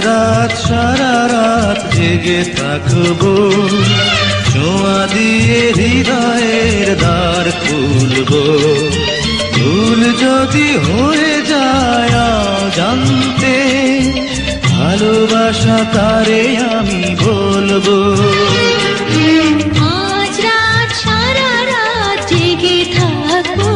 রাত সারা রাত জেগে থাকবো, ছোঁয়া দিয়ে হৃদয়ের দ্বার খুলবো। ভুল যদি হয়ে যায় জানতে, ভালোবাসা তারে আমি বলবো। আজ রাত সারা রাত জেগে থাকবো,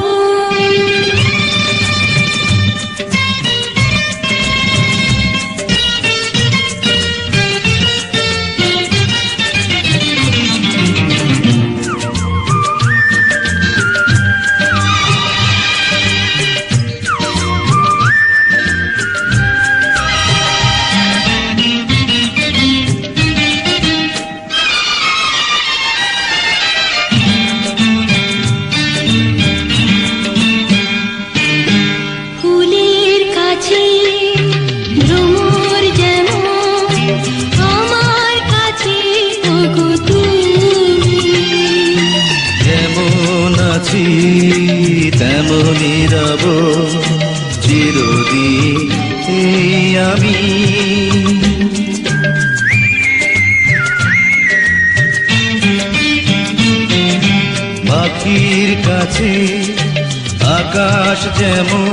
তেমনি রব চিরদিন আমি। পাখির কাছে আকাশ যেমন,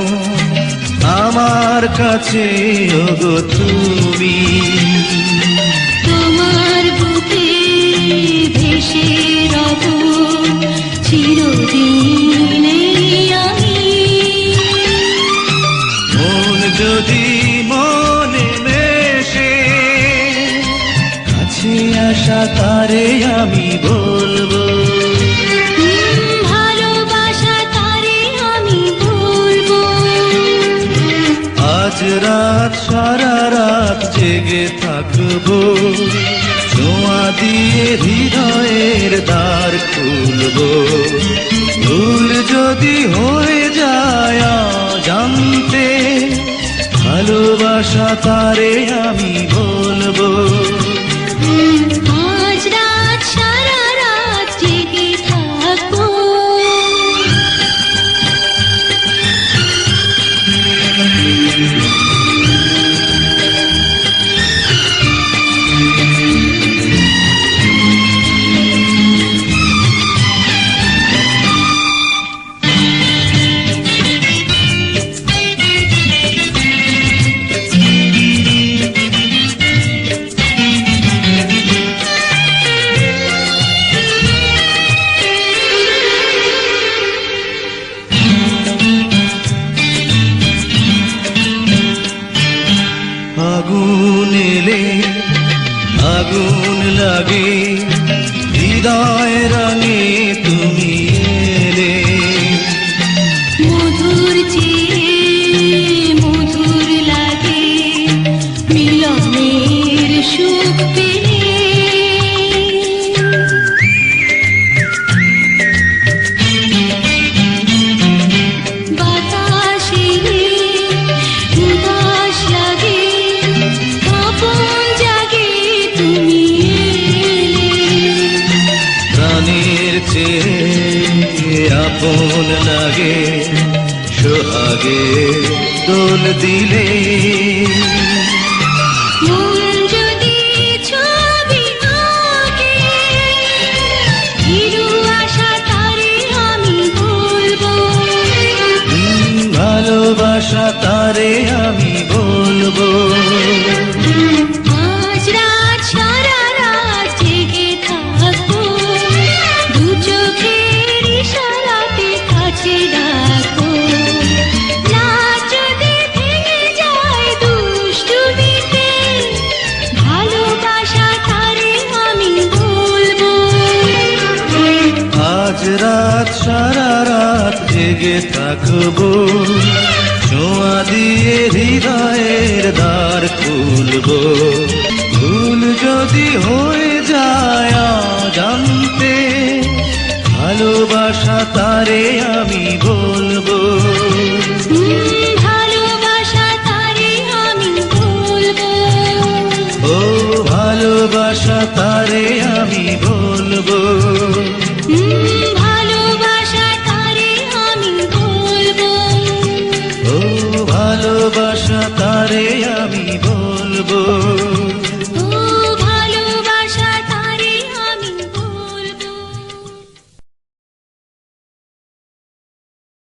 আমার কাছে ওগো তুমি। তোমার বুকে ভেসে রব চিরদিন আমি। মন যদি মনে মেশে, কাছে আসা তারে আমি বলবো। ভালোবাসা তারে আমি বলবো। আজ রাত সারা রাত জেগে থাকবো, ছোঁয়া দিয়ে হৃদয়ের দ্বার খুলবো। ভুল যদি হয়ে যায় জানতে, ভালোবাসা তারে আমি বলবো। আজ রাত সারা রাত জেগে থাকবো, আগুন এলে আগুন লাগে, হৃদয় রঙে তুমি এলে। মধুর চেয়ে মধুর লাগে মিলনের সুখ পেয়ে। বাতাসে উদাস লাগে, কাঁপন জাগে তুমি এলে। প্রাণের চেয়ে আপন লাগে, সোহাগে দোল দিলে। মন যদি ছবি আঁকে, হিরু আশা তারে আমি বলবো। ভালোবাসা তারে আমি বলবো। আজ রাত সারা রাত জেগে থাকবো, দু চোখের ইশারাতে কাছে ডাকো। রাত যদি ভেঙে যায় জেগে থাকবো, ছোঁয়া দিয়ে হৃদয়ের দ্বার খুলবো। ভুল যদি হয়ে যায় অজান্তে, ভালোবাসা তারে আমি বলবো।